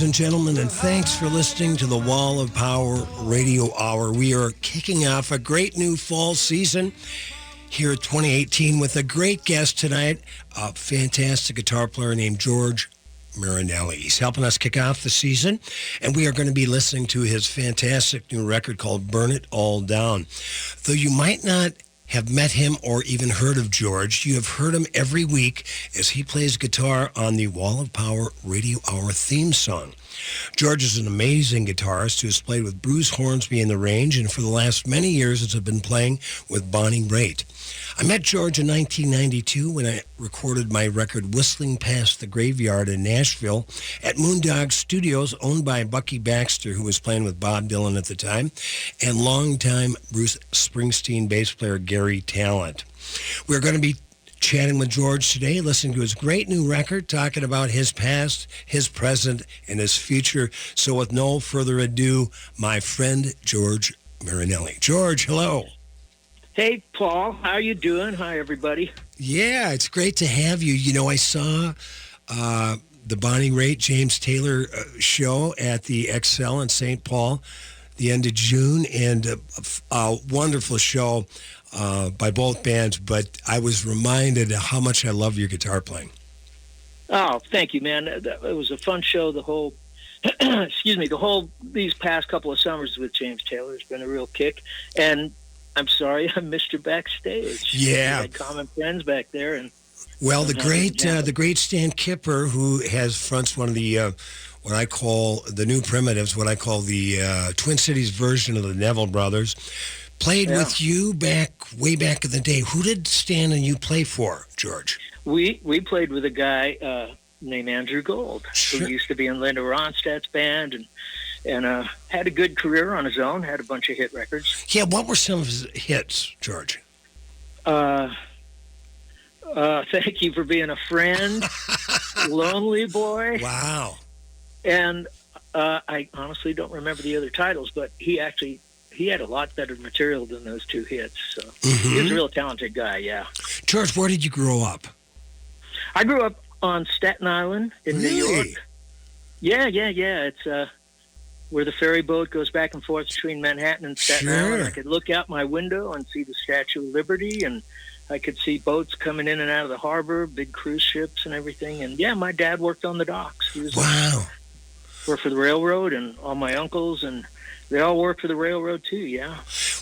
and gentlemen, and thanks for listening to the Wall of Power Radio Hour. We are kicking off a great new fall season here at 2018 with a great guest tonight, a fantastic guitar player named George Marinelli. He's helping us kick off the season, and we are going to be listening to his fantastic new record called Burn It All Down. Though you might not have met him or even heard of George, you have heard him every week as he plays guitar on the Wall of Power Radio Hour theme song. George is an amazing guitarist who has played with Bruce Hornsby in the Range, and for the last many years has been playing with Bonnie Raitt. I met George in 1992 when I recorded my record Whistling Past the Graveyard in Nashville at Moondog Studios, owned by Bucky Baxter, who was playing with Bob Dylan at the time, and longtime Bruce Springsteen bass player Gary Talent. We're going to be chatting with George today, listening to his great new record, talking about his past, his present, and his future. So with no further ado, my friend George Marinelli. George, hello. Hey, Paul. How you doing? Hi, everybody. Yeah, it's great to have you. You know, I saw the Bonnie Raitt, James Taylor show at the Excel in St. Paul the end of June, and a wonderful show by both bands, but I was reminded of how much I love your guitar playing. Oh, thank you, man. It was a fun show. The whole, these past couple of summers with James Taylor has been a real kick. And I'm sorry I missed you backstage. Yeah. We had common friends back there. And well, the great Stan Kipper, who fronts one of the, what I call the New Primitives, what I call the Twin Cities version of the Neville Brothers, played with you way back in the day. Who did Stan and you play for, George? We played with a guy named Andrew Gold, who used to be in Linda Ronstadt's band and had a good career on his own, had a bunch of hit records. Yeah, what were some of his hits, George? Thank You for Being a Friend, Lonely Boy. Wow. And I honestly don't remember the other titles, but he had a lot better material than those two hits. So he was a real talented guy, yeah. George, where did you grow up? I grew up on Staten Island in New York. Yeah. It's where the ferry boat goes back and forth between Manhattan and Staten Island. I could look out my window and see the Statue of Liberty, and I could see boats coming in and out of the harbor, big cruise ships and everything. And, yeah, my dad worked on the docks. He was worked for the railroad, and all my uncles, and they all work for the railroad, too, yeah.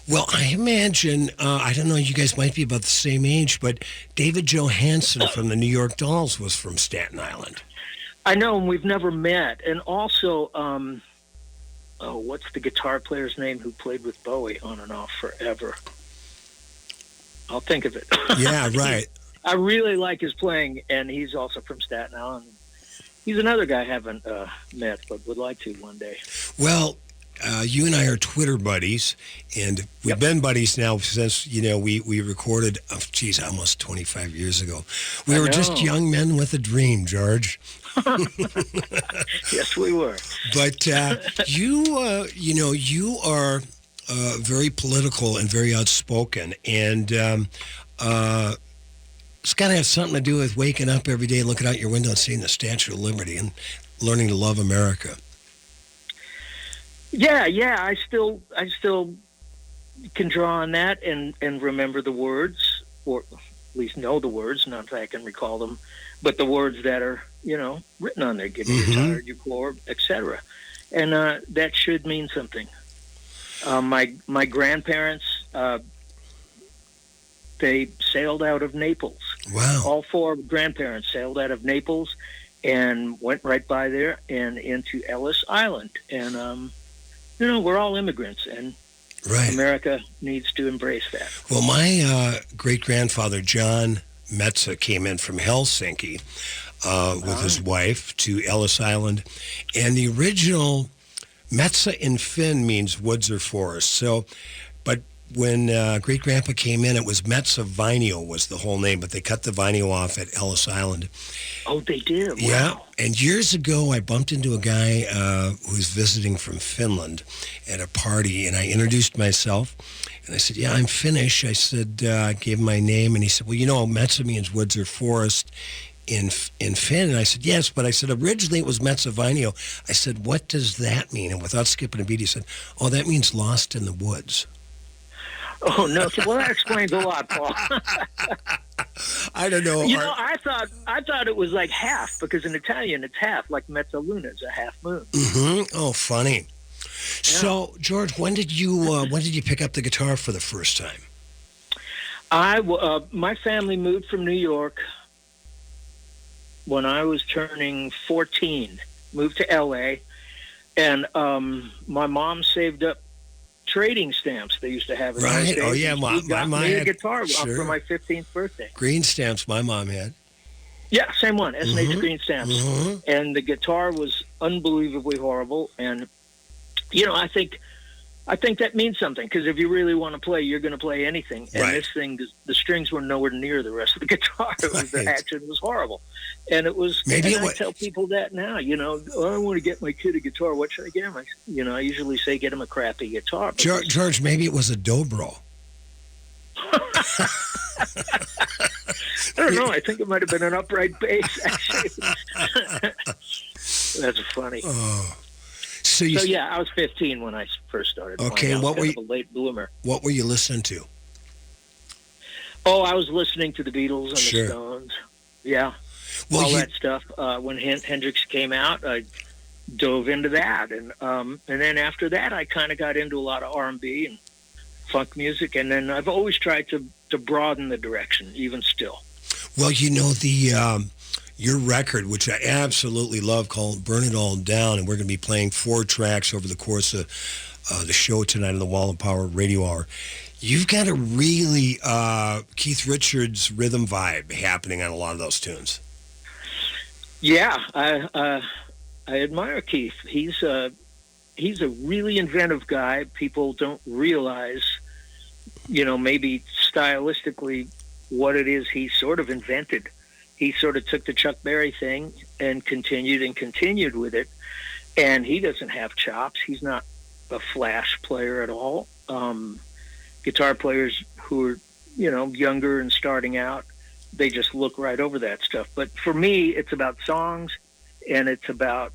Well, I imagine, I don't know, you guys might be about the same age, but David Johansen from the New York Dolls was from Staten Island. I know, and we've never met. And also, what's the guitar player's name who played with Bowie on and off forever? I'll think of it. Yeah, right. I really like his playing, and he's also from Staten Island. He's another guy I haven't met, but would like to one day. Well, you and I are Twitter buddies, and we've been buddies now since, we recorded, almost 25 years ago. We were just young men with a dream, George. Yes, we were. But you are very political and very outspoken, and it's got to have something to do with waking up every day, looking out your window and seeing the Statue of Liberty and learning to love America. Yeah. I still can draw on that and remember the words, or at least know the words, not that I can recall them, but the words that are, written on there, give me your tired, your poor, etc. And that should mean something. My grandparents, they sailed out of Naples. Wow. All four grandparents sailed out of Naples and went right by there and into Ellis Island. And, we're all immigrants, and America needs to embrace that. Well, my great-grandfather, John Metza, came in from Helsinki with his wife to Ellis Island. And the original Metza in Finn means woods or forest. So, but when great-grandpa came in, it was Metza Vainio was the whole name, but they cut the Vainio off at Ellis Island. Oh, they did? Wow. Yeah. And years ago, I bumped into a guy who was visiting from Finland at a party, and I introduced myself. And I said, yeah, I'm Finnish. I said, I gave him my name, and he said, well, Metza means woods or forest in Finn? And I said, yes, but I said, originally it was Mezzavino. I said, what does that mean? And without skipping a beat, he said, oh, that means lost in the woods. Oh, no. Well, that explains a lot, Paul. I don't know. You know, I thought it was like half, because in Italian it's half, like mezzaluna is a half moon. Mm-hmm. Oh, funny. Yeah. So, George, when did you pick up the guitar for the first time? My family moved from New York when I was turning 14. Moved to L.A. and my mom saved up trading stamps they used to have in those days. Oh, yeah. My mom had a guitar sure. for my 15th birthday. Green stamps my mom had. Yeah, same one, S&H green stamps. Mm-hmm. And the guitar was unbelievably horrible. And, you know, I think that means something, because if you really want to play, you're going to play anything. And this thing, the strings were nowhere near the rest of the guitar. The action was horrible. And it was, I tell people that now, you know, I want to get my kid a guitar. What should I get him? I usually say get him a crappy guitar. George, maybe it was a dobro. I don't know. I think it might have been an upright bass, actually. That's funny. Oh. So yeah, I was 15 when I first started. Okay, what were you? A late bloomer. What were you listening to? Oh, I was listening to the Beatles and the Stones. Yeah, all that stuff. When Hendrix came out, I dove into that, and then after that, I kind of got into a lot of R&B and funk music, and then I've always tried to broaden the direction, even still. Well, you know, your record, which I absolutely love, called Burn It All Down, and we're going to be playing 4 tracks over the course of the show tonight on the Wall of Power Radio Hour. You've got a really Keith Richards rhythm vibe happening on a lot of those tunes. Yeah, I admire Keith. He's a really inventive guy. People don't realize, you know, maybe stylistically what it is he sort of invented. He sort of took the Chuck Berry thing and continued with it. And he doesn't have chops. He's not a flash player at all. Guitar players who are, you know, younger and starting out, they just look right over that stuff. But for me, it's about songs, and it's about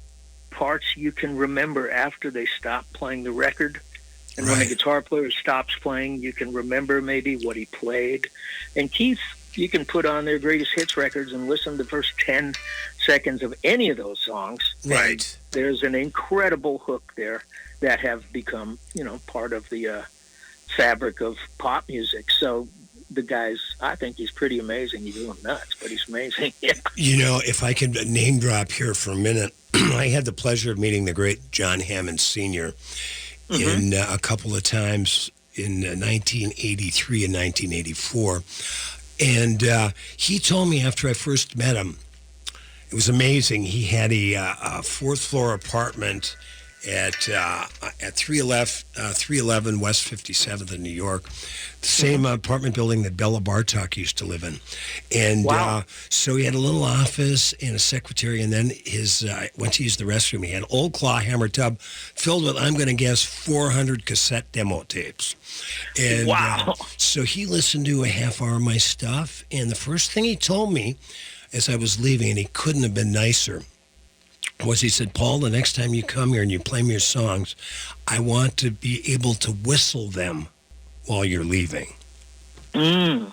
parts you can remember after they stop playing the record. And when a guitar player stops playing, you can remember maybe what he played. And Keith, you can put on their greatest hits records and listen to the first 10 seconds of any of those songs. Right. There's an incredible hook there that have become, you know, part of the fabric of pop music. So the guy's, I think he's pretty amazing. He's a little nuts, but he's amazing. Yeah. You know, if I could name drop here for a minute, I had the pleasure of meeting the great John Hammond Sr. in a couple of times in 1983 and 1984. And he told me after I first met him, it was amazing. He had a fourth floor apartment at 311 West 57th in New York, the same apartment building that Bella Bartok used to live in. And so he had a little office and a secretary, and then went to use the restroom. He had an old claw hammer tub filled with, I'm going to guess, 400 cassette demo tapes. And so he listened to a half hour of my stuff, and the first thing he told me as I was leaving, and he couldn't have been nicer, was he said, Paul, the next time you come here and you play me your songs, I want to be able to whistle them while you're leaving. And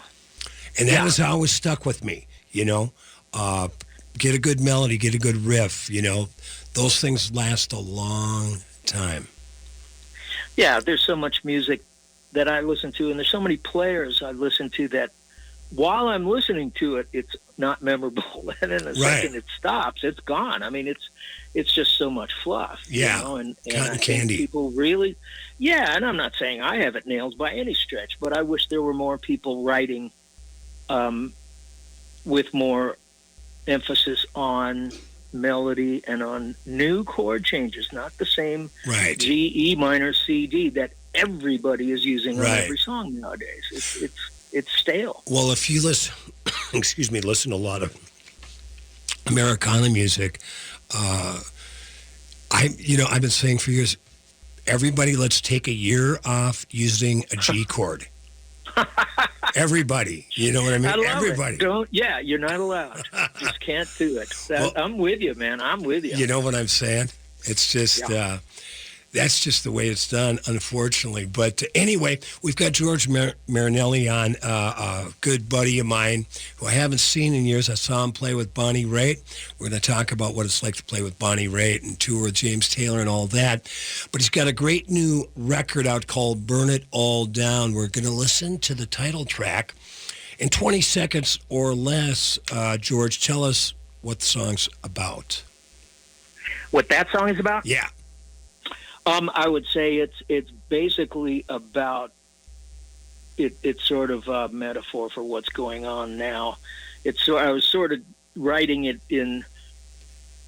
that was always stuck with me, you know. Get a good melody, get a good riff, you know. Those things last a long time. Yeah, there's so much music that I listen to, and there's so many players I listen to that while I'm listening to it, it's not memorable. And in a second it stops, it's gone. I mean, it's just so much fluff. Yeah, you know? And cotton candy. People really, and I'm not saying I have it nailed by any stretch, but I wish there were more people writing with more emphasis on melody and on new chord changes, not the same G, E minor, C, D that everybody is using on every song nowadays. It's stale. Well, if you listen to a lot of Americana music, I've been saying for years, everybody let's take a year off using a G chord. Everybody. You know what I mean? I love Everybody. It. You're not allowed. Just can't do it. I'm with you, man. I'm with you. You know what I'm saying? It's just, that's just the way it's done, unfortunately. But anyway, we've got George Marinelli on, a good buddy of mine who I haven't seen in years. I saw him play with Bonnie Raitt. We're going to talk about what it's like to play with Bonnie Raitt and tour with James Taylor and all that. But he's got a great new record out called Burn It All Down. We're going to listen to the title track. In 20 seconds or less, George, tell us what the song's about. What that song is about? Yeah. I would say it's basically about it's sort of a metaphor for what's going on now. I was sort of writing it in,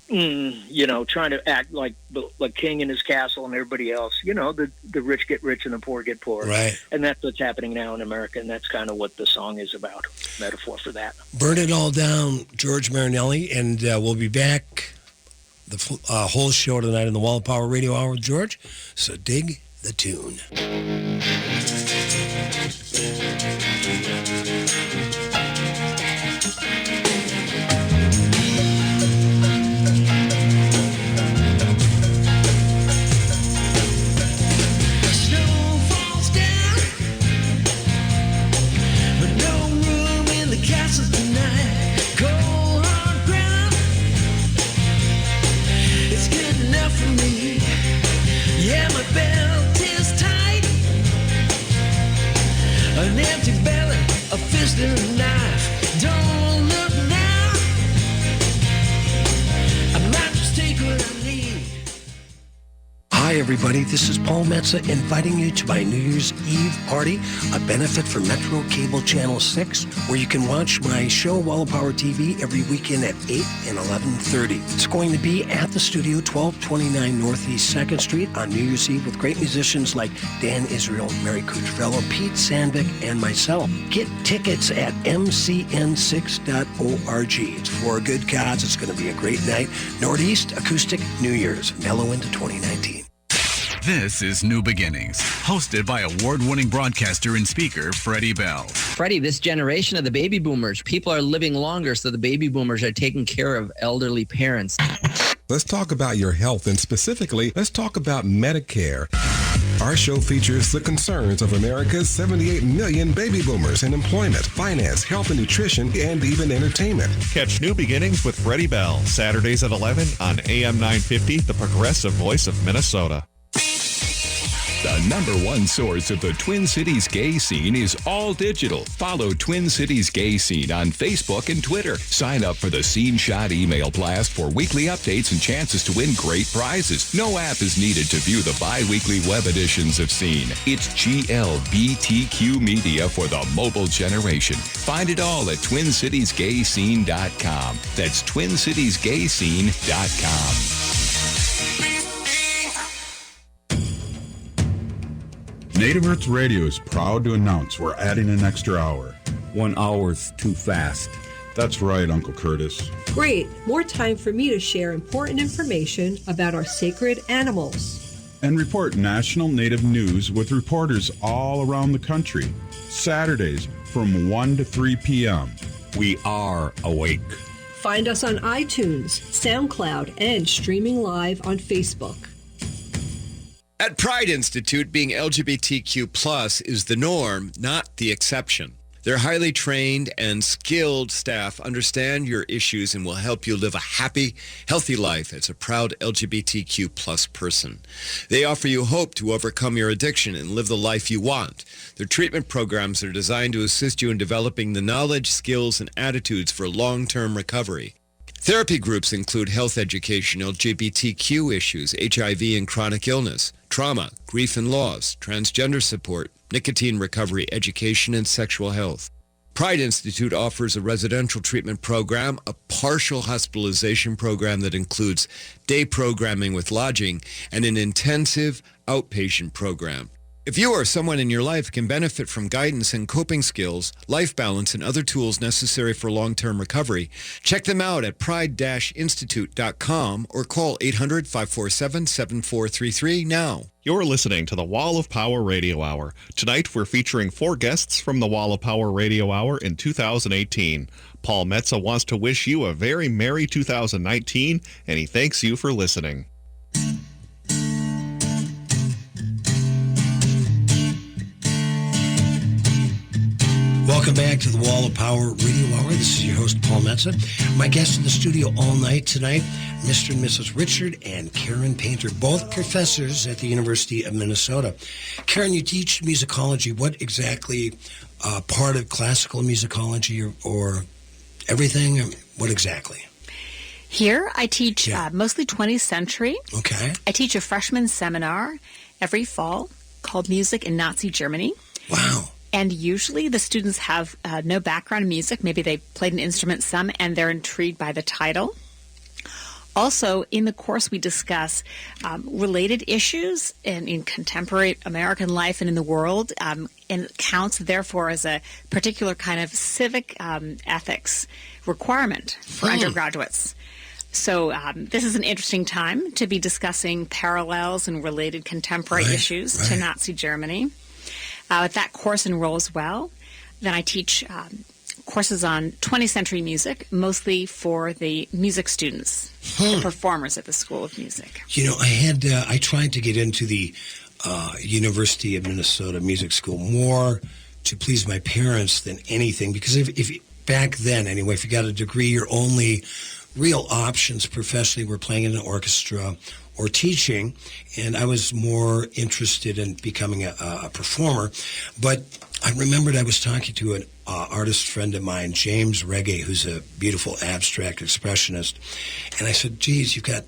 trying to act like the king in his castle and everybody else. The rich get rich and the poor get poor. Right. And that's what's happening now in America, and that's kind of what the song is about. Metaphor for that. Burn It All Down, George Marinelli, and we'll be back the whole show tonight in the Wall of Power Radio Hour with George. So dig the tune. Snow falls down, but no room in the castle tonight. Cold hard ground, it's good enough for me. Yeah, my belt is tight. An empty belly, a fist and a knife. Don't look now, I might just take what I need. Hi, everybody. This is Paul Metza inviting you to my New Year's Eve party, a benefit for Metro Cable Channel 6, where you can watch my show, Wall of Power TV, every weekend at 8 and 11:30. It's going to be at the studio, 1229 Northeast 2nd Street on New Year's Eve with great musicians like Dan Israel, Mary Cuccifello, Pete Sandvik, and myself. Get tickets at mcn6.org. It's for a good cause. It's going to be a great night. Northeast Acoustic New Year's, mellow into 2019. This is New Beginnings, hosted by award-winning broadcaster and speaker Freddie Bell. Freddie, this generation of the baby boomers, people are living longer, so the baby boomers are taking care of elderly parents. Let's talk about your health, and specifically, let's talk about Medicare. Our show features the concerns of America's 78 million baby boomers in employment, finance, health and nutrition, and even entertainment. Catch New Beginnings with Freddie Bell, Saturdays at 11 on AM 950, the progressive voice of Minnesota. The number one source of the Twin Cities gay scene is all digital. Follow Twin Cities Gay Scene on Facebook and Twitter. Sign up for the Scene Shot email blast for weekly updates and chances to win great prizes. No app is needed to view the bi-weekly web editions of Scene. It's GLBTQ media for the mobile generation. Find it all at TwinCitiesGayScene.com. That's TwinCitiesGayScene.com. Native Roots Radio is proud to announce we're adding an extra hour. 1 hour's too fast. That's right, Uncle Curtis. Great. More time for me to share important information about our sacred animals. And report national Native news with reporters all around the country. Saturdays from 1 to 3 p.m. We are awake. Find us on iTunes, SoundCloud, and streaming live on Facebook. At Pride Institute, being LGBTQ+ is the norm, not the exception. Their highly trained and skilled staff understand your issues and will help you live a happy, healthy life as a proud LGBTQ+ person. They offer you hope to overcome your addiction and live the life you want. Their treatment programs are designed to assist you in developing the knowledge, skills, and attitudes for long-term recovery. Therapy groups include health education, LGBTQ issues, HIV and chronic illness, trauma, grief and loss, transgender support, nicotine recovery, education, and sexual health. Pride Institute offers a residential treatment program, a partial hospitalization program that includes day programming with lodging, and an intensive outpatient program. If you or someone in your life can benefit from guidance and coping skills, life balance, and other tools necessary for long-term recovery, check them out at pride-institute.com or call 800-547-7433 now. You're listening to the Wall of Power Radio Hour. Tonight, we're featuring 4 guests from the Wall of Power Radio Hour in 2018. Paul Metza wants to wish you a very merry 2019, and he thanks you for listening. Welcome back to the Wall of Power Radio Hour. This is your host, Paul Metza. My guests in the studio all night tonight, Mr. and Mrs. Richard and Karen Painter, both professors at the University of Minnesota. Karen, you teach musicology. What exactly part of classical musicology or everything? What exactly? Here, I teach mostly 20th century. Okay. I teach a freshman seminar every fall called Music in Nazi Germany. Wow. And usually the students have no background in music. Maybe they played an instrument some, and they're intrigued by the title. Also, in the course, we discuss related issues in contemporary American life and in the world, and it counts, therefore, as a particular kind of civic ethics requirement for undergraduates. So this is an interesting time to be discussing parallels and related contemporary issues to Nazi Germany. That course enrolls well. Then I teach courses on 20th century music, mostly for the music students, the performers at the School of Music. You know, I tried to get into the University of Minnesota Music School more to please my parents than anything, because if back then, anyway, if you got a degree, your only real options professionally were playing in an orchestra or teaching, and I was more interested in becoming a performer. But I remembered I was talking to an artist friend of mine, James Reggae, who's a beautiful abstract expressionist, and I said, geez, you've got,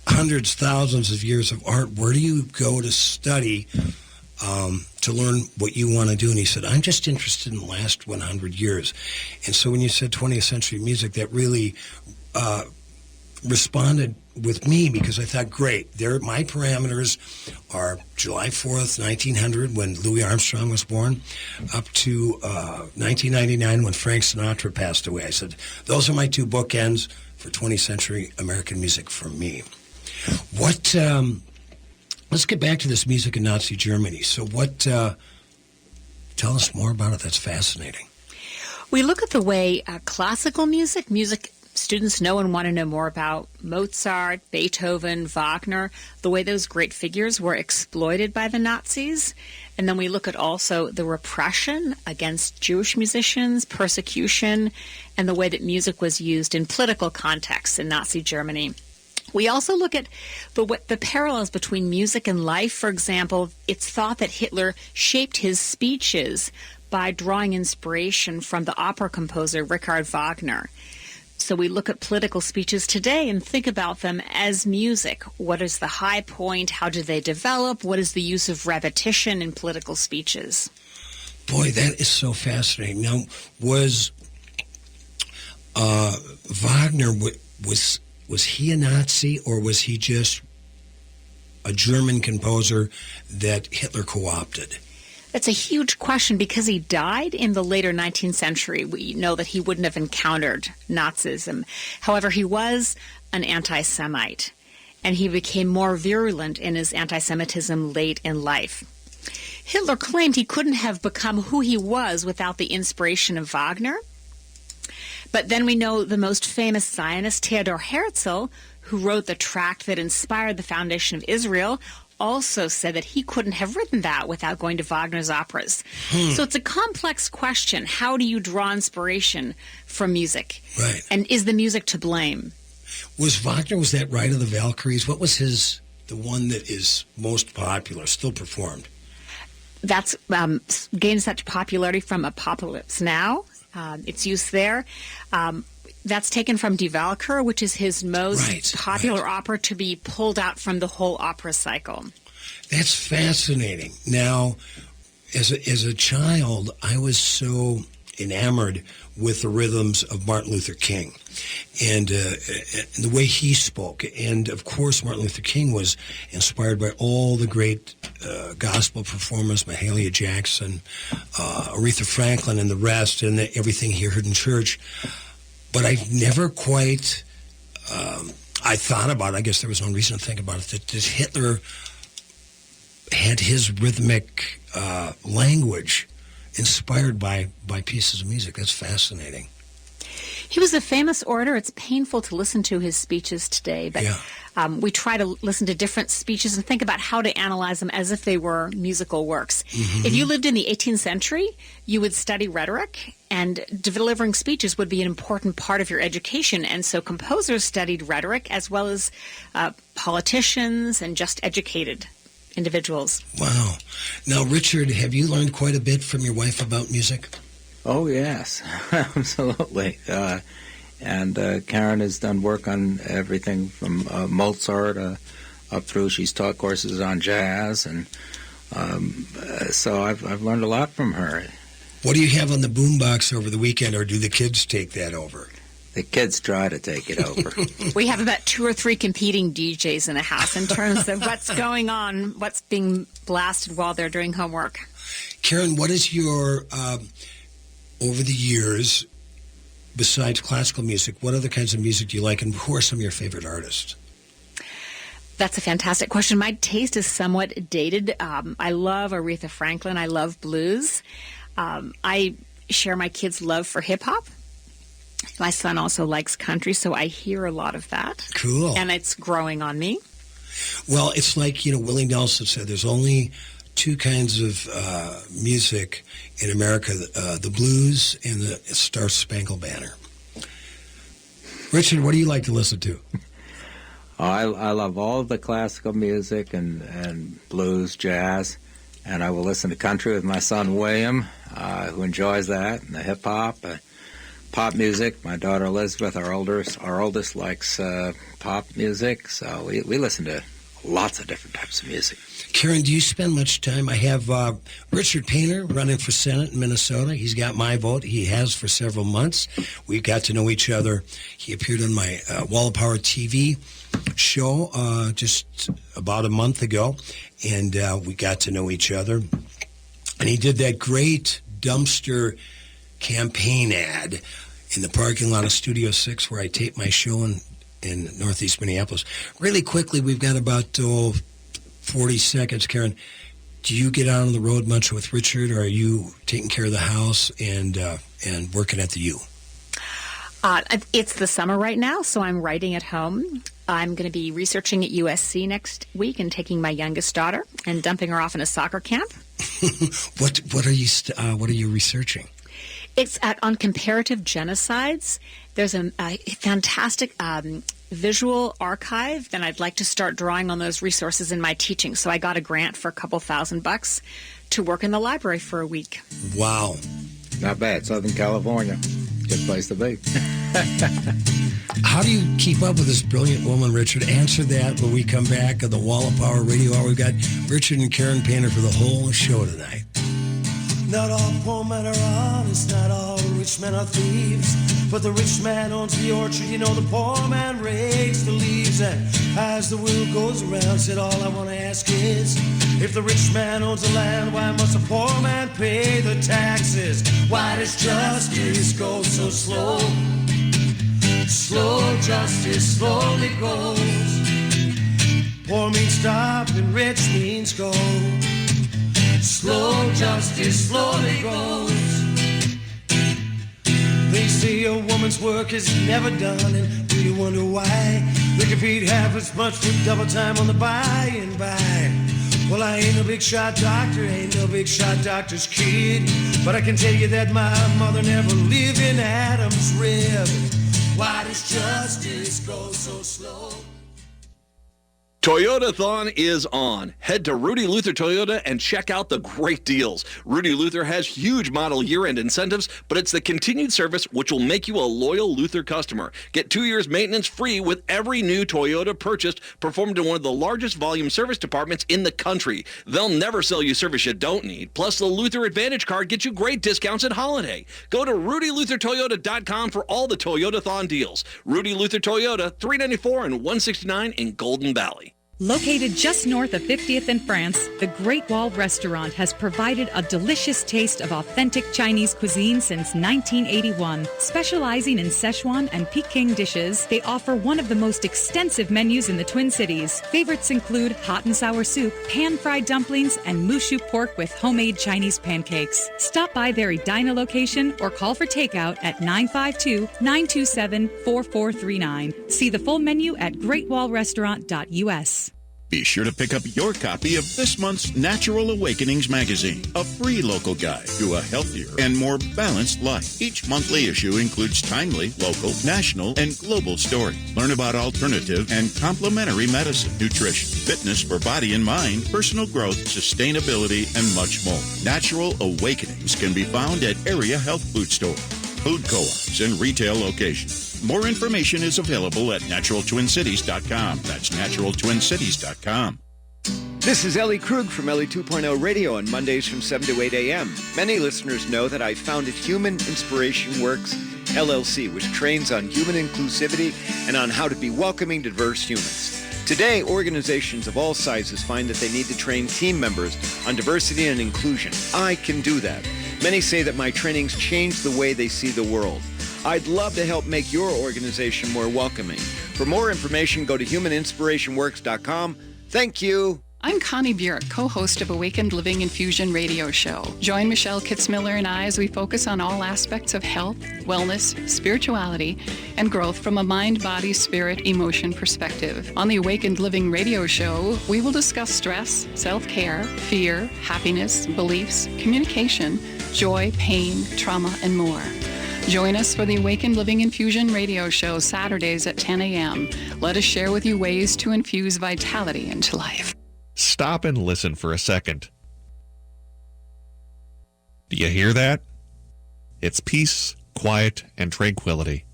hundreds, thousands of years of art. Where do you go to study to learn what you want to do? And he said, I'm just interested in the last 100 years. And so when you said 20th century music, that really responded with me, because I thought, great, my parameters are July 4th, 1900, when Louis Armstrong was born, up to 1999, when Frank Sinatra passed away. I said, those are my 2 bookends for 20th century American music for me. What, let's get back to this music in Nazi Germany. So tell us more about it. That's fascinating. We look at the way classical music students know and want to know more about Mozart, Beethoven, Wagner, the way those great figures were exploited by the Nazis. And then we look at also the repression against Jewish musicians, persecution, and the way that music was used in political contexts in Nazi Germany. We also look at the parallels between music and life. For example, it's thought that Hitler shaped his speeches by drawing inspiration from the opera composer Richard Wagner. So we look at political speeches today and think about them as music. What is the high point? How do they develop? What is the use of repetition in political speeches? Boy, that is so fascinating. Now, was Wagner, was he a Nazi, or was he just a German composer that Hitler co-opted? That's a huge question, because he died in the later 19th century. We know that he wouldn't have encountered Nazism. However, he was an anti-Semite, and he became more virulent in his anti-Semitism late in life. Hitler claimed he couldn't have become who he was without the inspiration of Wagner. But then we know the most famous Zionist, Theodor Herzl, who wrote the tract that inspired the foundation of Israel, also said that he couldn't have written that without going to Wagner's operas. So it's a complex question. How do you draw inspiration from music? Right. And is the music to blame? Was that Ride of the Valkyries? What was the one that is most popular, still performed? That's gained such popularity from Apocalypse Now. It's used there. That's taken from Die Walküre, which is his most popular opera to be pulled out from the whole opera cycle. That's fascinating. Now, as a child, I was so enamored with the rhythms of Martin Luther King and the way he spoke. And, of course, Martin Luther King was inspired by all the great gospel performers, Mahalia Jackson, Aretha Franklin, and the rest, and everything he heard in church. But I've never quite... I thought about it. I guess there was no reason to think about it, that Hitler had his rhythmic language inspired by pieces of music. That's fascinating. He was a famous orator. It's painful to listen to his speeches today, but we try to listen to different speeches and think about how to analyze them as if they were musical works. Mm-hmm. If you lived in the 18th century, you would study rhetoric, and delivering speeches would be an important part of your education. And so composers studied rhetoric as well as politicians and just educated individuals. Wow. Now, Richard, have you learned quite a bit from your wife about music? Oh, yes, absolutely. And Karen has done work on everything from Mozart up through. She's taught courses on jazz, and so I've learned a lot from her. What do you have on the boombox over the weekend, or do the kids take that over? The kids try to take it over. We have about 2 or 3 competing DJs in the house in terms of what's going on, what's being blasted while they're doing homework. Karen, what is your, over the years, besides classical music, what other kinds of music do you like, and who are some of your favorite artists? That's a fantastic question. My taste is somewhat dated. I love Aretha Franklin. I love blues. I share my kids' love for hip-hop. My son also likes country, so I hear a lot of that. Cool. And it's growing on me. Well, it's like, Willie Nelson said, there's only 2 kinds of music in America, the blues and the Star Spangled Banner. Richard, what do you like to listen to? I love all of the classical music and blues, jazz, and I will listen to country with my son William, who enjoys that, and the hip-hop, pop music. My daughter Elizabeth, our oldest likes pop music, so we listen to lots of different types of music. Karen, do you spend much time? I have Richard Painter running for Senate in Minnesota. He's got my vote. He has for several months. We got to know each other. He appeared on my Wall of Power TV show just about a month ago, and we got to know each other. And he did that great dumpster campaign ad in the parking lot of Studio 6 where I tape my show in Northeast Minneapolis. Really quickly, we've got about 40 seconds. Karen, do you get out on the road much with Richard, or are you taking care of the house and working at the U? It's the summer right now, so I'm writing at home. I'm going to be researching at USC next week and taking my youngest daughter and dumping her off in a soccer camp. What are you researching? It's on comparative genocides. There's a fantastic visual archive, and I'd like to start drawing on those resources in my teaching. So I got a grant for a couple $1,000 to work in the library for a week. Wow. Not bad. Southern California. Good place to be. How do you keep up with this brilliant woman, Richard? Answer that when we come back on the Wall of Power Radio Hour. We've got Richard and Karen Painter for the whole show tonight. Not all poor men are honest, not all rich men are thieves. But the rich man owns the orchard, the poor man rakes the leaves. And as the wheel goes around, said all I want to ask is, if the rich man owns the land, why must the poor man pay the taxes? Why does justice go so slow? Slow justice slowly goes. Poor means stop and rich means go. Slow justice slowly goes. They say a woman's work is never done, and do you wonder why? They compete half as much for double time on the by and by. Well, I ain't no big shot doctor, ain't no big shot doctor's kid, but I can tell you that my mother never lived in Adam's rib. Why does justice go so slow? Toyotathon is on. Head to Rudy Luther Toyota and check out the great deals. Rudy Luther has huge model year-end incentives, but it's the continued service which will make you a loyal Luther customer. Get 2 years maintenance free with every new Toyota purchased, performed in one of the largest volume service departments in the country. They'll never sell you service you don't need. Plus, the Luther Advantage card gets you great discounts at holiday. Go to RudyLutherToyota.com for all the Toyotathon deals. Rudy Luther Toyota, 394 and 169 in Golden Valley. Located just north of 50th in France, the Great Wall Restaurant has provided a delicious taste of authentic Chinese cuisine since 1981. Specializing in Szechuan and Peking dishes, they offer one of the most extensive menus in the Twin Cities. Favorites include hot and sour soup, pan-fried dumplings, and mushu pork with homemade Chinese pancakes. Stop by their Edina location or call for takeout at 952-927-4439. See the full menu at greatwallrestaurant.us. Be sure to pick up your copy of this month's Natural Awakenings magazine, a free local guide to a healthier and more balanced life. Each monthly issue includes timely, local, national, and global stories. Learn about alternative and complementary medicine, nutrition, fitness for body and mind, personal growth, sustainability, and much more. Natural Awakenings can be found at area health food stores, food co-ops, and retail locations. More information is available at naturaltwincities.com. That's naturaltwincities.com. This is Ellie Krug from Ellie 2.0 Radio on Mondays from 7 to 8 a.m. Many listeners know that I founded Human Inspiration Works, LLC, which trains on human inclusivity and on how to be welcoming to diverse humans. Today, organizations of all sizes find that they need to train team members on diversity and inclusion. I can do that. Many say that my trainings change the way they see the world. I'd love to help make your organization more welcoming. For more information, go to humaninspirationworks.com. Thank you. I'm Connie Burek, co-host of Awakened Living Infusion radio show. Join Michelle Kitzmiller and I as we focus on all aspects of health, wellness, spirituality, and growth from a mind, body, spirit, emotion perspective. On the Awakened Living radio show, we will discuss stress, self-care, fear, happiness, beliefs, communication, joy, pain, trauma, and more. Join us for the Awakened Living Infusion radio show Saturdays at 10 a.m. Let us share with you ways to infuse vitality into life. Stop and listen for a second. Do you hear that? It's peace, quiet, and tranquility.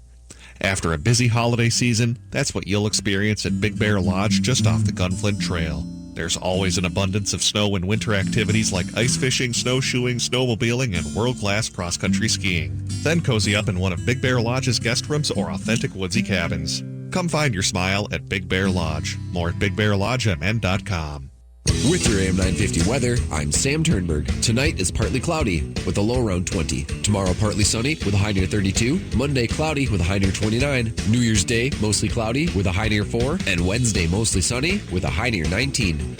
After a busy holiday season, that's what you'll experience at Big Bear Lodge just off the Gunflint Trail. There's always an abundance of snow and winter activities like ice fishing, snowshoeing, snowmobiling, and world-class cross-country skiing. Then cozy up in one of Big Bear Lodge's guest rooms or authentic woodsy cabins. Come find your smile at Big Bear Lodge. More at BigBearLodgeMN.com. With your AM 950 weather, I'm Sam Turnberg. Tonight is partly cloudy with a low around 20. Tomorrow, partly sunny with a high near 32. Monday, cloudy with a high near 29. New Year's Day, mostly cloudy with a high near 4. And Wednesday, mostly sunny with a high near 19.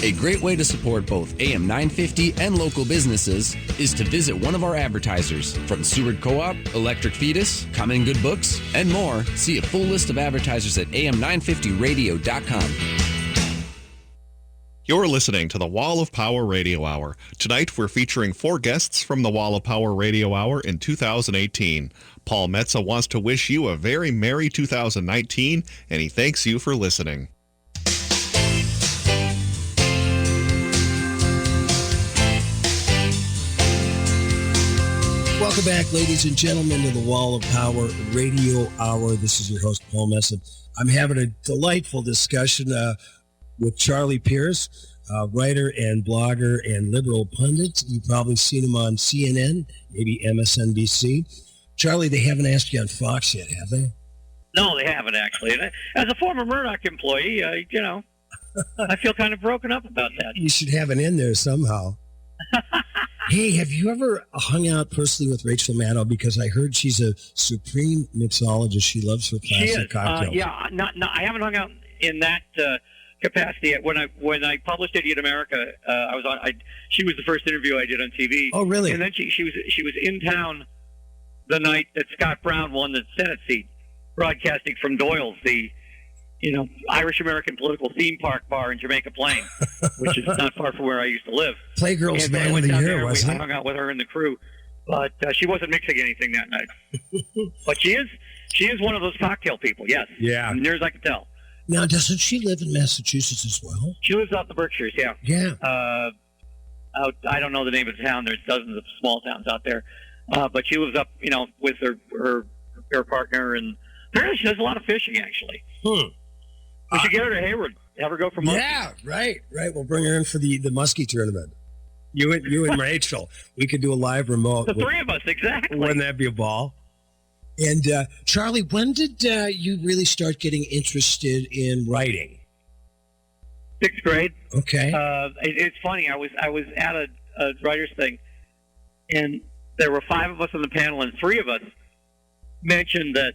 A great way to support both AM 950 and local businesses is to visit one of our advertisers. From Seward Co-op, Electric Fetus, Common Good Books, and more. See a full list of advertisers at am950radio.com. You're listening to the Wall of Power Radio Hour. Tonight, we're featuring 4 guests from the Wall of Power Radio Hour in 2018. Paul Metza wants to wish you a very merry 2019, and he thanks you for listening. Welcome back, ladies and gentlemen, to the Wall of Power Radio Hour. This is your host, Paul Metza. I'm having a delightful discussion with Charlie Pierce, writer and blogger and liberal pundit. You've probably seen him on CNN, maybe MSNBC. Charlie, they haven't asked you on Fox yet, have they? No, they haven't, actually. And as a former Murdoch employee, I feel kind of broken up about that. You should have it in there somehow. Hey, have you ever hung out personally with Rachel Maddow? Because I heard she's a supreme mixologist. She loves her classic cocktails. I haven't hung out in that capacity. When I published Idiot America, she was the first interview I did on TV. Oh, really? And then she was in town the night that Scott Brown won the Senate seat, broadcasting from Doyle's, the Irish-American political theme park bar in Jamaica Plain, which is not far from where I used to live. Playgirl's Man of the Year, wasn't it? I hung out with her and the crew, but she wasn't mixing anything that night. But she is one of those cocktail people, yes. Yeah. Near as I can tell. Now, doesn't she live in Massachusetts as well? She lives out in the Berkshires, yeah. Yeah. I don't know the name of the town. There's dozens of small towns out there. But she lives up, with her partner, and apparently she does a lot of fishing, actually. We should get her to Hayward. Have her go for muskie. Yeah, right. We'll bring her in for the muskie tournament. You and Rachel. We could do a live remote. The three of us, exactly. Wouldn't that be a ball? And Charlie, when did you really start getting interested in writing? 6th grade. Okay. It's funny. I was at a writer's thing, and there were 5 of us on the panel, and 3 of us mentioned that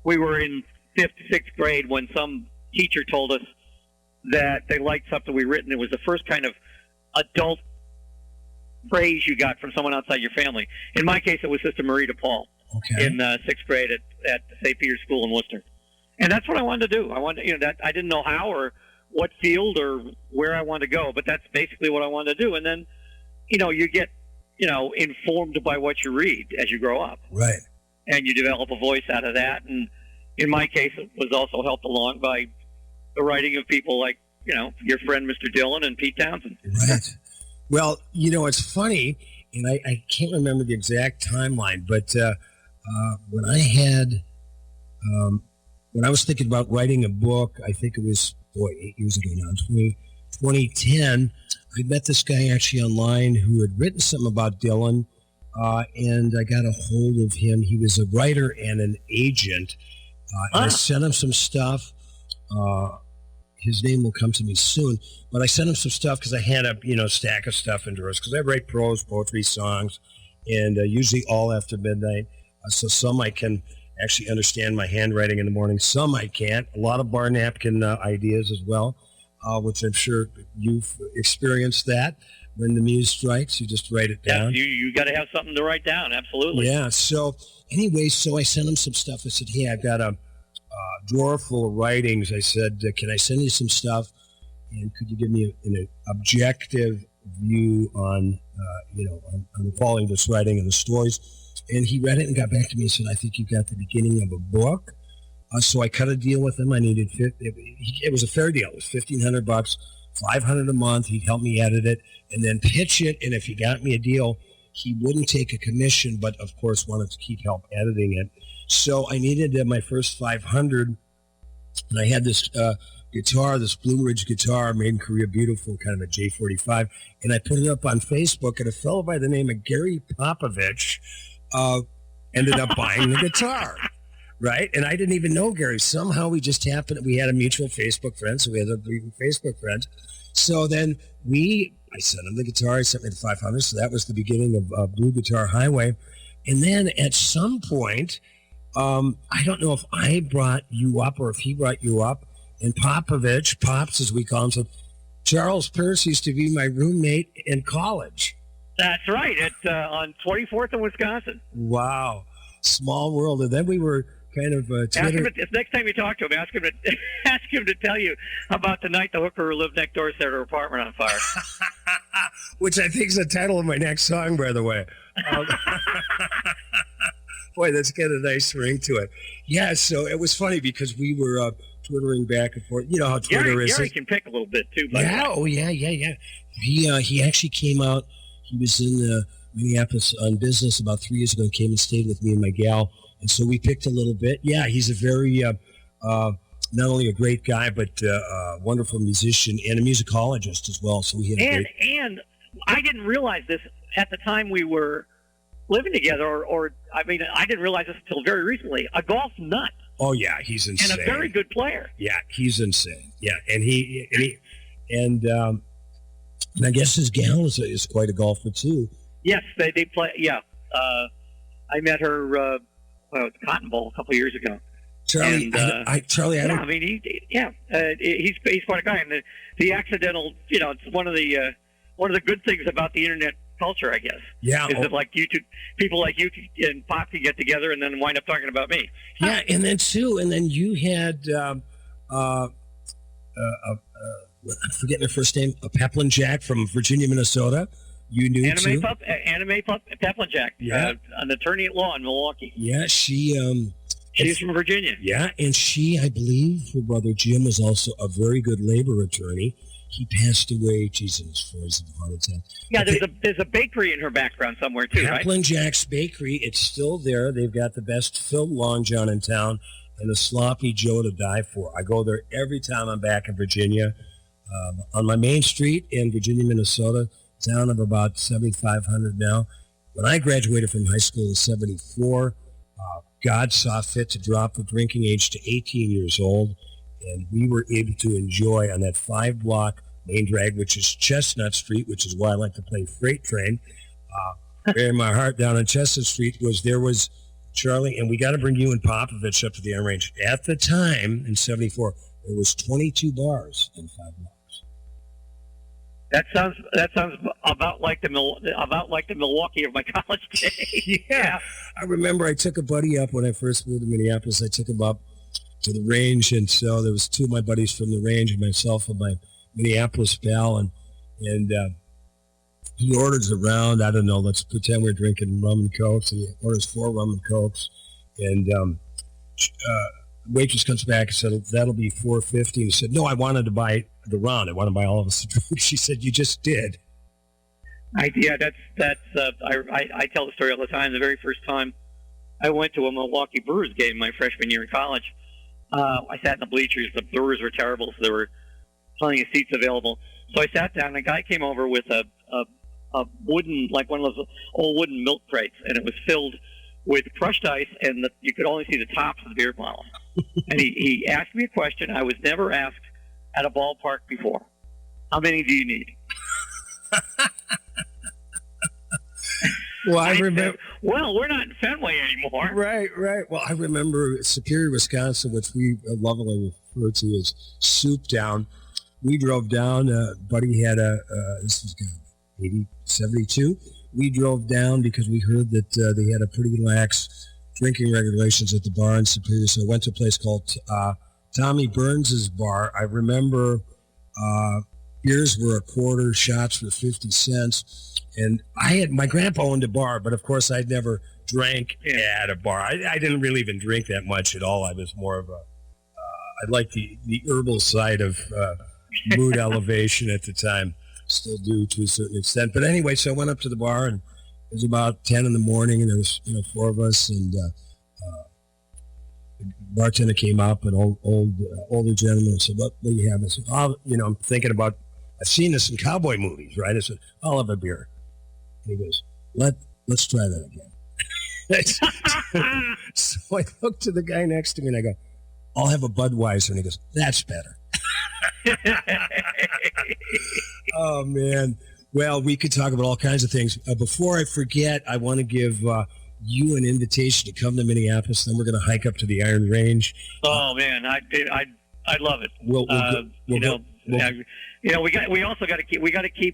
we were in 5th, 6th grade when some teacher told us that they liked something we written. It was the first kind of adult praise you got from someone outside your family. In my case, it was Sister Marie DePaul in 6th grade at St. Peter's School in Worcester. And that's what I wanted to do. I wanted, that I didn't know how or what field or where I wanted to go, but that's basically what I wanted to do. And then, you get, informed by what you read as you grow up. Right. And you develop a voice out of that. And in my case, it was also helped along by the writing of people like, your friend Mr. Dillon and Pete Townsend. Right. Well, it's funny, and I can't remember the exact timeline, but when I was thinking about writing a book, I think it was, 8 years ago now, 2010, I met this guy actually online who had written something about Dylan, and I got a hold of him. He was a writer and an agent, and I sent him some stuff. His name will come to me soon, but I sent him some stuff because I had a stack of stuff in drawers because I write prose, poetry, songs, and usually all after midnight. So some I can actually understand my handwriting in the morning. Some I can't. A lot of bar napkin ideas as well, which I'm sure you've experienced that. When the muse strikes, you just write it down. Yeah, you got to have something to write down. Absolutely. Yeah. So anyway, I sent him some stuff. I said, hey, I've got a drawer full of writings. I said, can I send you some stuff? And could you give me an objective view on the quality of this writing and the stories? And he read it and got back to me and said, I think you got the beginning of a book. So I cut a deal with him. I needed it was a fair deal. It was $1,500, $500 a month. He'd help me edit it and then pitch it. And if he got me a deal, he wouldn't take a commission, but of course wanted to keep help editing it. So I needed my first $500, and I had this guitar, this Blue Ridge guitar, made in Korea, beautiful, kind of a J45, and I put it up on Facebook, and a fellow by the name of Gary Popovich ended up buying the guitar, right? And I didn't even know Gary. Somehow we just happened, we had a mutual Facebook friend, so we had a Facebook friend. So then I sent him the guitar, he sent me the $500, so that was the beginning of Blue Guitar Highway. And then at some point, I don't know if I brought you up or if he brought you up, and Popovich, Pops as we call him, said, Charles Pierce used to be my roommate in college. That's right, on 24th in Wisconsin. Wow. Small world. And then we were kind of Twitter. Next time you talk to him, ask him to tell you about the night the hooker who lived next door set her apartment on fire. Which I think is the title of my next song, by the way. Boy, that's got a nice ring to it. Yeah, so it was funny because we were Twittering back and forth. You know how Twitter is. Gary can pick a little bit, too. Yeah, oh, yeah. He actually came out. He was in Minneapolis on business about 3 years ago and came and stayed with me and my gal. And so we picked a little bit. Yeah, he's a very, not only a great guy, but a wonderful musician and a musicologist as well. So we had And I didn't realize this at the time we were living together, I didn't realize this until very recently. A golf nut. Oh yeah, he's insane. And a very good player. Yeah, he's insane. Yeah, and I guess his gal is quite a golfer too. Yes, they play. Yeah, I met her at the Cotton Bowl a couple of years ago. Charlie, he's quite a guy, and the accidental. It's one of the good things about the internet culture, I guess. Yeah. Is that like people like you and Pop can get together and then wind up talking about me. Yeah, and then you had I'm forgetting her first name, Peplin Jack from Virginia, Minnesota. You knew Anime too. Peplin Jack. Yeah. An attorney at law in Milwaukee. Yeah, she She's from Virginia. Yeah, and she, I believe, her brother Jim was also a very good labor attorney. He passed away, Jesus, for his heart attack. Yeah, there's a bakery in her background somewhere too, right? Kaplan Jack's Bakery. It's still there. They've got the best filled Long John in town and a sloppy Joe to die for. I go there every time I'm back in Virginia. On my main street in Virginia, Minnesota, town of about 7,500 now. When I graduated from high school in 74, God saw fit to drop the drinking age to 18 years old, and we were able to enjoy on that 5-block main drag, which is Chestnut Street, which is why I like to play Freight Train. In my heart down on Chestnut Street was Charlie, and we got to bring you and Popovich up to the Iron Range. At the time, in 74, there was 22 bars in 5 blocks. That sounds about like the Milwaukee of my college days. Yeah. I remember I took a buddy up when I first moved to Minneapolis. I took him up to the range, and so there was 2 of my buddies from the range and myself and my Minneapolis pal, and he orders around. I don't know. Let's pretend we're drinking rum and cokes. And he orders 4 rum and cokes, and waitress comes back and said, "That'll be $4.50." He said, "No, I wanted to buy the round. I want to buy all of us a drink." She said, "You just did." I tell the story all the time. The very first time I went to a Milwaukee Brewers game my freshman year in college, I sat in the bleachers. The Brewers were terrible, so there were plenty of seats available. So I sat down, and a guy came over with a wooden, like one of those old wooden milk crates, and it was filled with crushed ice, and you could only see the tops of the beer bottles. And he asked me a question I was never asked at a ballpark before. How many do you need? Well, I remember. Well, we're not in Fenway anymore. Right. Well, I remember Superior, Wisconsin, which we lovingly refer to as Soup Town. We drove down. Buddy had this was 72. We drove down because we heard that they had a pretty lax drinking regulations at the bar in Superior. So I went to a place called Tommy Burns's bar. I remember beers were $0.25, shots were 50 cents. And my grandpa owned a bar, but of course I'd never drank at a bar. I didn't really even drink that much at all. I was more of I liked the herbal side of mood elevation at the time. Still do to a certain extent. But anyway, so I went up to the bar, and it was about 10 in the morning, and there was 4 of us, and the bartender came up, an older gentleman, and said, what do you have? I said, I'm thinking about, I've seen this in cowboy movies, right? I said, I'll have a beer. And he goes, let's try that again. So I looked to the guy next to me, and I go, I'll have a Budweiser. And he goes, that's better. Oh, man. Well, we could talk about all kinds of things. Before I forget, I want to give you an invitation to come to Minneapolis. Then we're going to hike up to the Iron Range. Oh, man, I love it. We also got to keep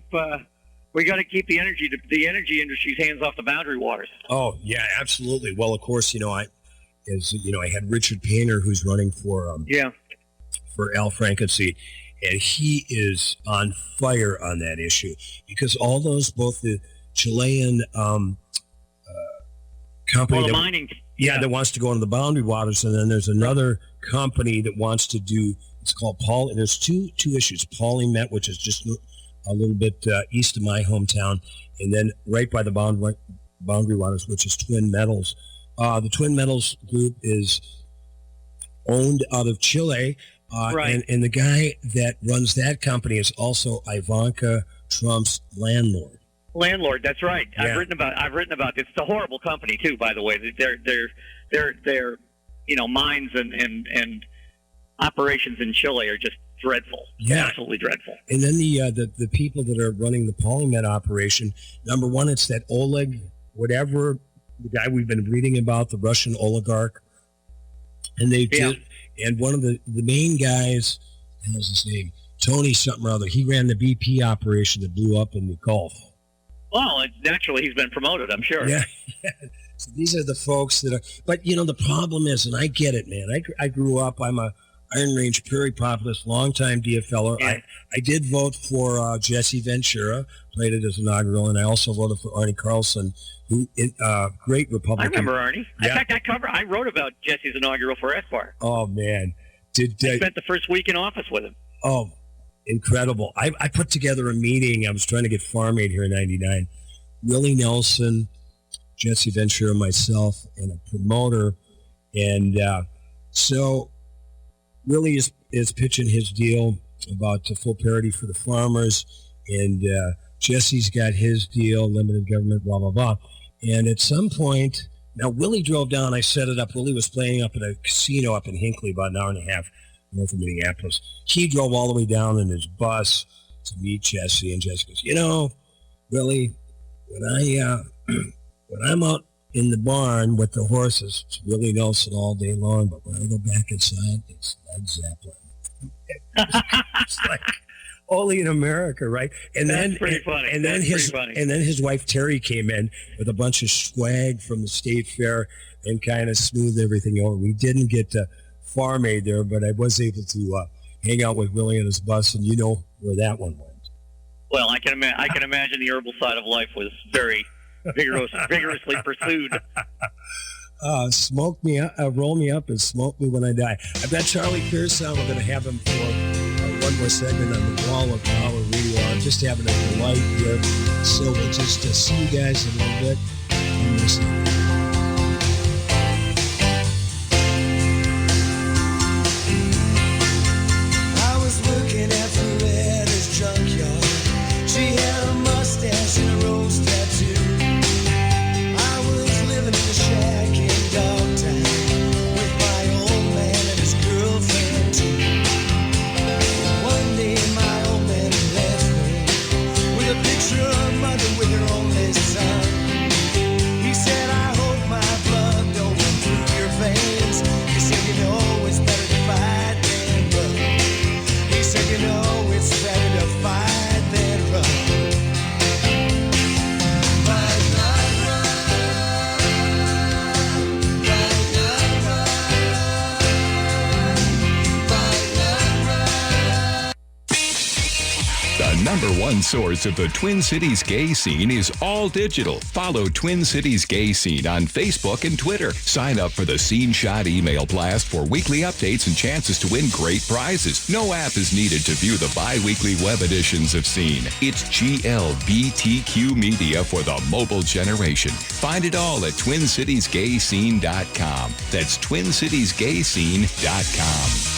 the energy industry's hands off the boundary waters. Oh, yeah, absolutely. Well, of course, I had Richard Painter, who's running for Al Franken's seat, and he is on fire on that issue because all those, both the Chilean company that wants to go into the boundary waters, and then there's another company that wants to do. It's called Paul. There's two issues. PolyMet, which is just a little bit east of my hometown, and then right by the boundary waters, which is Twin Metals. The Twin Metals group is owned out of Chile. Right. And the guy that runs that company is also Ivanka Trump's landlord. That's right. Yeah. I've written about this. It's a horrible company too, by the way. Their mines and operations in Chile are just dreadful. Yeah, absolutely dreadful. And then the people that are running the PolyMet operation. Number one, it's that Oleg, whatever, the guy we've been reading about, the Russian oligarch, and they did. And one of the main guys, what was his name? Tony something or other. He ran the BP operation that blew up in the Gulf. Well, naturally, he's been promoted, I'm sure. Yeah. So these are the folks that are. But the problem is, and I get it, man. I grew up. I'm a Iron Range Prairie Populist, longtime DFLer. Yeah. I did vote for Jesse Ventura, played it as inaugural, and I also voted for Arnie Carlson, who great Republican. I remember Arnie. Yeah. In fact, I wrote about Jesse's inaugural for Esquire. Oh, man. I spent the first week in office with him. Oh, incredible. I put together a meeting. I was trying to get Farm Aid here in 99. Willie Nelson, Jesse Ventura, myself, and a promoter. And so Willie is pitching his deal about full parity for the farmers. And Jesse's got his deal, limited government, blah, blah, blah. And at some point, now Willie drove down. I set it up. Willie was playing up at a casino up in Hinckley, about an hour and a half north of Minneapolis. He drove all the way down in his bus to meet Jesse. And Jesse goes, Willie, when I'm out in the barn with the horses, it's Willie Nelson all day long. But when I go back inside, it's Led Zeppelin. It's like only in America, right? And That's pretty funny. And then his wife Terry came in with a bunch of swag from the state fair and kind of smoothed everything over. We didn't get to Farm Aid there, but I was able to hang out with Willie on his bus, and you know where that one went. Well, I can imagine the herbal side of life was very vigorously pursued. Smoke me up, roll me up, and smoke me when I die. I've got Charlie Pierce on. We're going to have him for one more segment on the Wall of Power Radio. I'm just having a delight here. So we'll just see you guys in a little bit. And we'll see you. And a rose tattoo. I was living in a shack in Dogtown with my old man and his girlfriend too. One day my old man left me with a picture of mother with her only son. He said, I hope my blood don't run through your veins. He said, it's better to fight than run. He said, it's better to fight than run. The number one source of the Twin Cities gay scene is all digital. Follow Twin Cities Gay Scene on Facebook and Twitter. Sign up for the Scene Shot email blast for weekly updates and chances to win great prizes. No app is needed to view the bi-weekly web editions of Scene. It's GLBTQ media for the mobile generation. Find it all at TwinCitiesGayScene.com. That's TwinCitiesGayScene.com.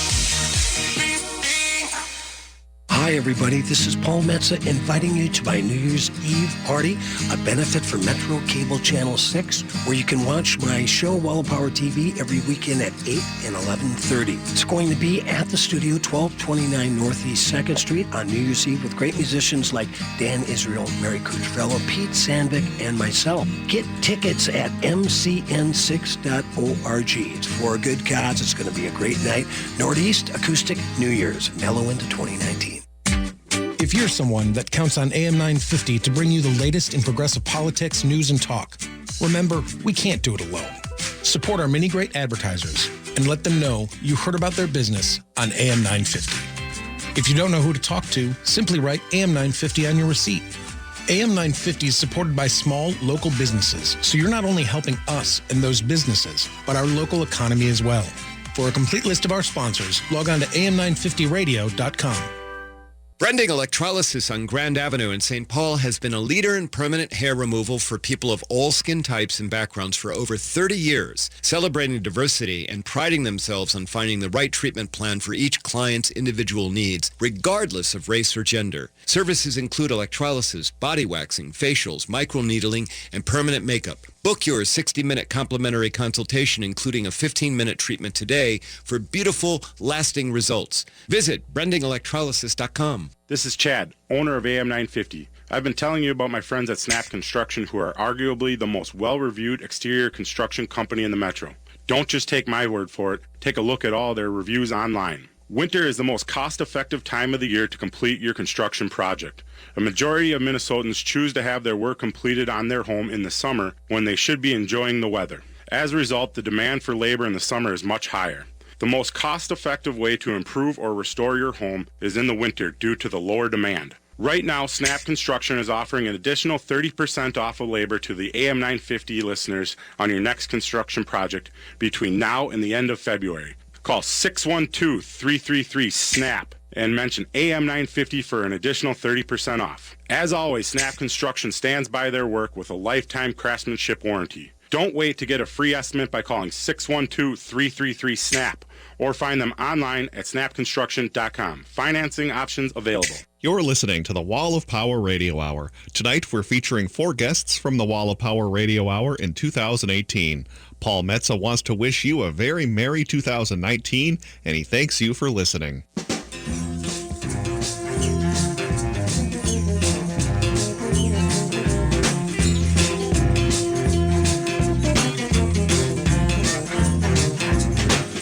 Hi, everybody. This is Paul Metza inviting you to my New Year's Eve party, a benefit for Metro Cable Channel 6, where you can watch my show, Wall of Power TV, every weekend at 8 and 11:30. It's going to be at the studio, 1229 Northeast 2nd Street on New Year's Eve with great musicians like Dan Israel, Mary Crucifello, Pete Sandvik, and myself. Get tickets at mcn6.org. It's for a good cause. It's going to be a great night. Northeast Acoustic New Year's, mellow into 2019. If you're someone that counts on AM 950 to bring you the latest in progressive politics, news, and talk, remember, we can't do it alone. Support our many great advertisers and let them know you heard about their business on AM 950. If you don't know who to talk to, simply write AM 950 on your receipt. AM 950 is supported by small, local businesses, so you're not only helping us and those businesses, but our local economy as well. For a complete list of our sponsors, log on to am950radio.com. Brending Electrolysis on Grand Avenue in St. Paul has been a leader in permanent hair removal for people of all skin types and backgrounds for over 30 years, celebrating diversity and priding themselves on finding the right treatment plan for each client's individual needs, regardless of race or gender. Services include electrolysis, body waxing, facials, microneedling, and permanent makeup. Book your 60-minute complimentary consultation, including a 15-minute treatment today for beautiful, lasting results. Visit brendingelectrolysis.com. This is Chad, owner of AM 950. I've been telling you about my friends at Snap Construction, who are arguably the most well-reviewed exterior construction company in the metro. Don't just take my word for it. Take a look at all their reviews online. Winter is the most cost-effective time of the year to complete your construction project. A majority of Minnesotans choose to have their work completed on their home in the summer when they should be enjoying the weather. As a result, the demand for labor in the summer is much higher. The most cost-effective way to improve or restore your home is in the winter due to the lower demand. Right now, Snap Construction is offering an additional 30% off of labor to the AM 950 listeners on your next construction project between now and the end of February. Call 612-333-SNAP and mention AM 950 for an additional 30% off. As always, Snap Construction stands by their work with a lifetime craftsmanship warranty. Don't wait to get a free estimate by calling 612-333-SNAP or find them online at snapconstruction.com. Financing options available. You're listening to the Wall of Power Radio Hour. Tonight, we're featuring 4 guests from the Wall of Power Radio Hour in 2018. Paul Metza wants to wish you a very merry 2019, and he thanks you for listening.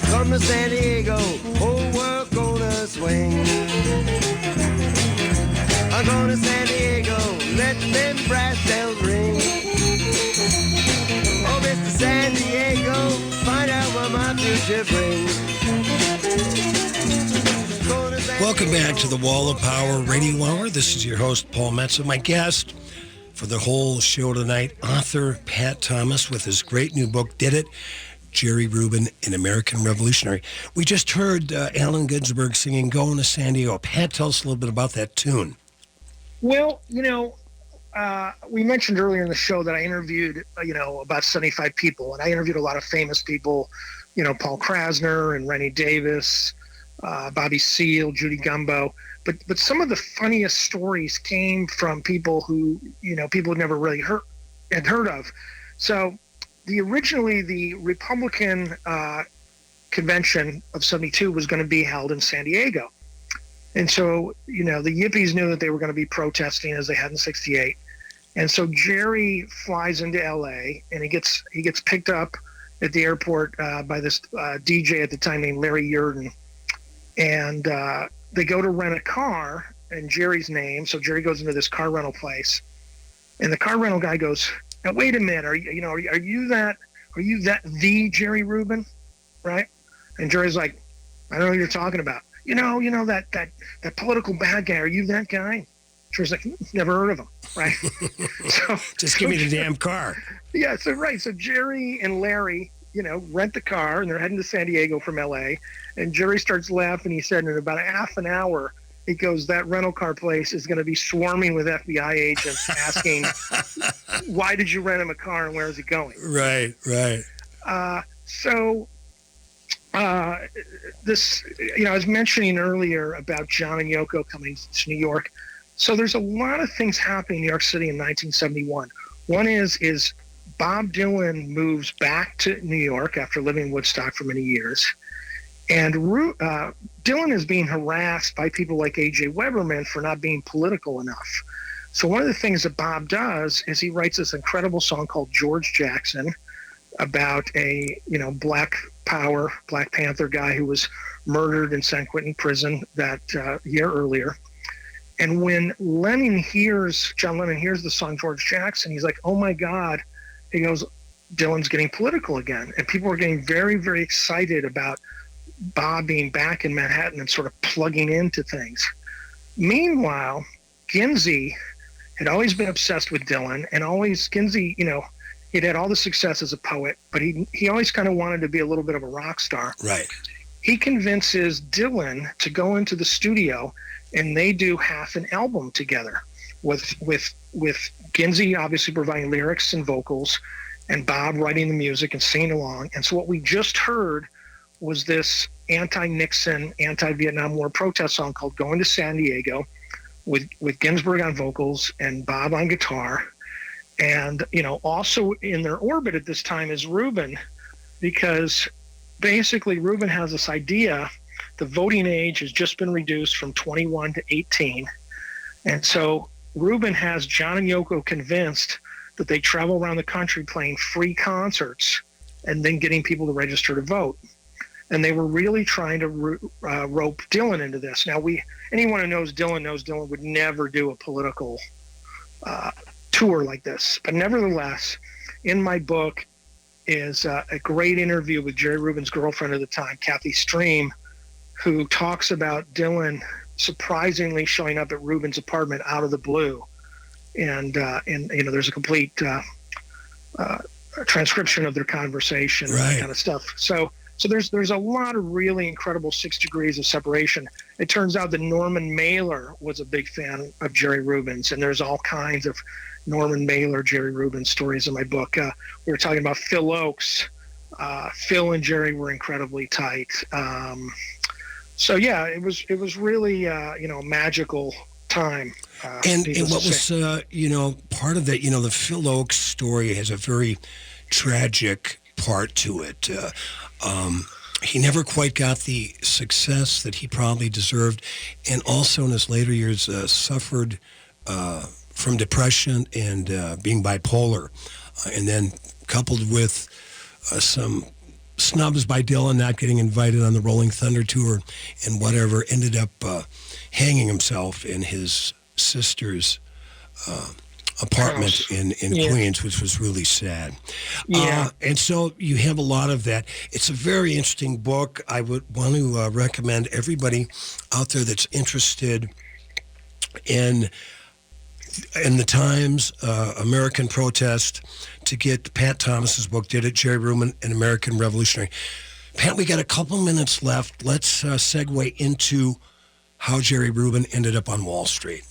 Come to San Diego, whole world gonna swing. I'm going to San Diego, let them brass bells ring. Oh, Mr. San Diego, find out what my future brings. Welcome back to the Wall of Power Radio Hour. This is your host, Paul Metza. My guest for the whole show tonight, author Pat Thomas, with his great new book, Did It? Jerry Rubin, an American Revolutionary. We just heard Allen Ginsberg singing Going to San Diego. Pat, tell us a little bit about that tune. Well, we mentioned earlier in the show that I interviewed, about 75 people, and I interviewed a lot of famous people, Paul Krasner and Rennie Davis, Bobby Seale, Judy Gumbo. But some of the funniest stories came from people who, people had never really heard of. So originally the Republican convention of 72 was going to be held in San Diego. And so, the Yippies knew that they were going to be protesting as they had in 68. And so Jerry flies into LA and he gets picked up at the airport by this DJ at the time named Larry Yurden. And they go to rent a car in Jerry's name. So Jerry goes into this car rental place. And the car rental guy goes, "Now wait a minute, are you that the Jerry Rubin?" Right? And Jerry's like, "I don't know what you're talking about. That political bad guy, are you that guy?" Jerry's like, "Never heard of him." Right? Just give me the damn car. Yeah, so Jerry and Larry, rent the car and they're heading to San Diego from LA. And Jerry starts laughing. He said in about a half an hour, he goes, that rental car place is going to be swarming with FBI agents asking, "Why did you rent him a car and where is it going?" Right. This, I was mentioning earlier about John and Yoko coming to New York. So there's a lot of things happening in New York City in 1971. One is Bob Dylan moves back to New York after living in Woodstock for many years. And Dylan is being harassed by people like A.J. Weberman for not being political enough. So one of the things that Bob does is he writes this incredible song called George Jackson about a, Black Power, Black Panther guy who was murdered in San Quentin prison that year earlier. And when John Lennon hears the song George Jackson, he's like, "Oh my God." He goes, "Dylan's getting political again." And people are getting very, very excited about Bob being back in Manhattan and sort of plugging into things. Meanwhile, Ginsey had always been obsessed with Dylan, and Ginsey, he'd had all the success as a poet, but he always kind of wanted to be a little bit of a rock star. Right. He convinces Dylan to go into the studio, and they do half an album together with Ginsey obviously providing lyrics and vocals, and Bob writing the music and singing along. And so what we just heard was this anti-Nixon, anti-Vietnam War protest song called Going to San Diego with Ginsberg on vocals and Bob on guitar. And, also in their orbit at this time is Rubin, because basically Rubin has this idea. The voting age has just been reduced from 21 to 18. And so Rubin has John and Yoko convinced that they travel around the country playing free concerts and then getting people to register to vote. And they were really trying to rope Dylan into this. Now, anyone who knows Dylan would never do a political tour like this. But nevertheless, in my book, is a great interview with Jerry Rubin's girlfriend at the time, Kathy Stream, who talks about Dylan surprisingly showing up at Rubin's apartment out of the blue. And there's a complete transcription of their conversation and that kind of stuff. So there's a lot of really incredible 6 degrees of separation. It turns out that Norman Mailer was a big fan of Jerry Rubin's, and there's all kinds of Norman Mailer, Jerry Rubin stories in my book. We were talking about Phil Oakes. Phil and Jerry were incredibly tight. So yeah, it was really a magical time. And what was part of that, the Phil Oakes story has a very tragic part to it. He never quite got the success that he probably deserved, and also in his later years suffered from depression and being bipolar, and then coupled with some snubs by Dylan, not getting invited on the Rolling Thunder tour and whatever, ended up hanging himself in his sister's apartment in Queens, which was really sad. And so you have a lot of that. It's a very interesting book. I would want to recommend everybody out there that's interested in the times, American protest, to get Pat Thomas's book, Did It, Jerry Rubin, An American Revolutionary. Pat, we got a couple minutes left. Let's segue into how Jerry Rubin ended up on Wall Street.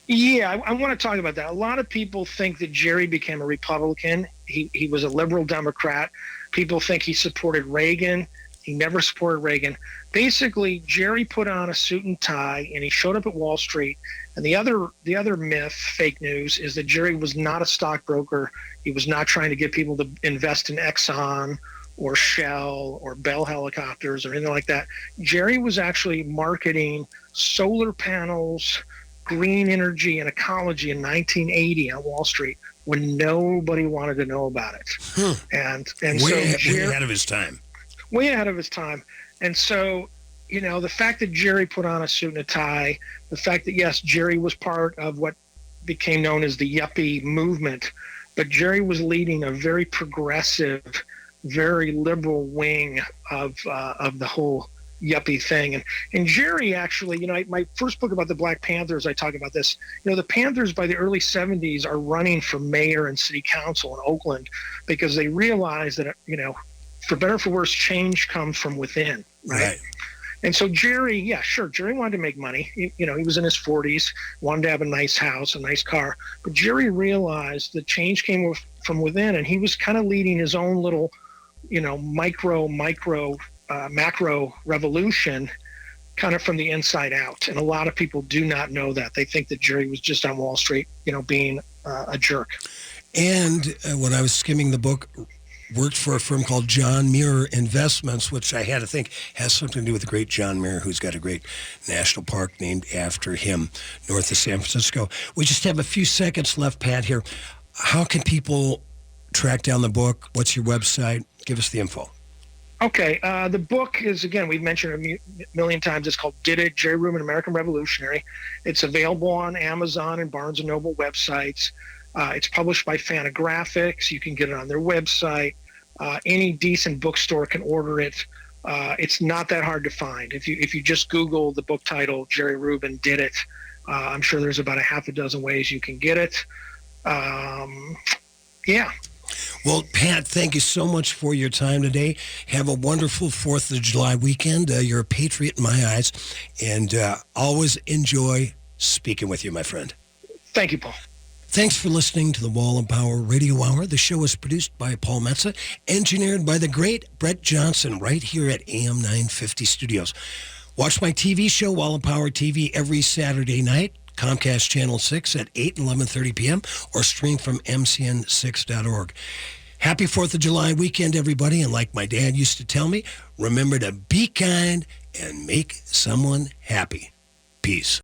Yeah, I want to talk about that. A lot of people think that Jerry became a Republican. He was a liberal Democrat. People think he supported Reagan. He never supported Reagan. Basically, Jerry put on a suit and tie, and he showed up at Wall Street. And the other myth, fake news, is that Jerry was not a stockbroker. He was not trying to get people to invest in Exxon or Shell or Bell Helicopters or anything like that. Jerry was actually marketing solar panels, green energy, and ecology in 1980 on Wall Street when nobody wanted to know about it. And way ahead of his time. Way ahead of his time. And so, the fact that Jerry put on a suit and a tie, the fact that, yes, Jerry was part of what became known as the yuppie movement, but Jerry was leading a very progressive, very liberal wing of the whole yuppie thing. And Jerry actually, my first book about the Black Panthers, I talk about this. The Panthers by the early 70s are running for mayor and city council in Oakland because they realize that, for better or for worse, change comes from within, right? And so Jerry, Jerry wanted to make money. He was in his 40s, wanted to have a nice house, a nice car. But Jerry realized that change came from within, and he was kind of leading his own little, macro revolution kind of from the inside out. And a lot of people do not know that. They think that Jerry was just on Wall Street, being a jerk. And when I was skimming the book, worked for a firm called John Muir Investments, which I had to think has something to do with the great John Muir, who's got a great national park named after him north of San Francisco. We just have a few seconds left, Pat, here. How can people track down the book? What's your website? Give us the info. Okay. The book is, again, we've mentioned it a million times. It's called Did It, Jerry Rubin, American Revolutionary. It's available on Amazon and Barnes & Noble websites. It's published by Fantagraphics. You can get it on their website. Any decent bookstore can order it. It's not that hard to find. If you just Google the book title, Jerry Rubin Did It, I'm sure there's about a half a dozen ways you can get it. Well, Pat, thank you so much for your time today. Have a wonderful 4th of July weekend. You're a patriot in my eyes, and always enjoy speaking with you, my friend. Thank you, Paul. Thanks for listening to the Wall of Power Radio Hour. The show is produced by Paul Metza, engineered by the great Brett Johnson, right here at AM 950 Studios. Watch my TV show, Wall of Power TV, every Saturday night, Comcast Channel 6 at 8 and 11:30 p.m., or stream from mcn6.org. Happy 4th of July weekend, everybody. And like my dad used to tell me, remember to be kind and make someone happy. Peace.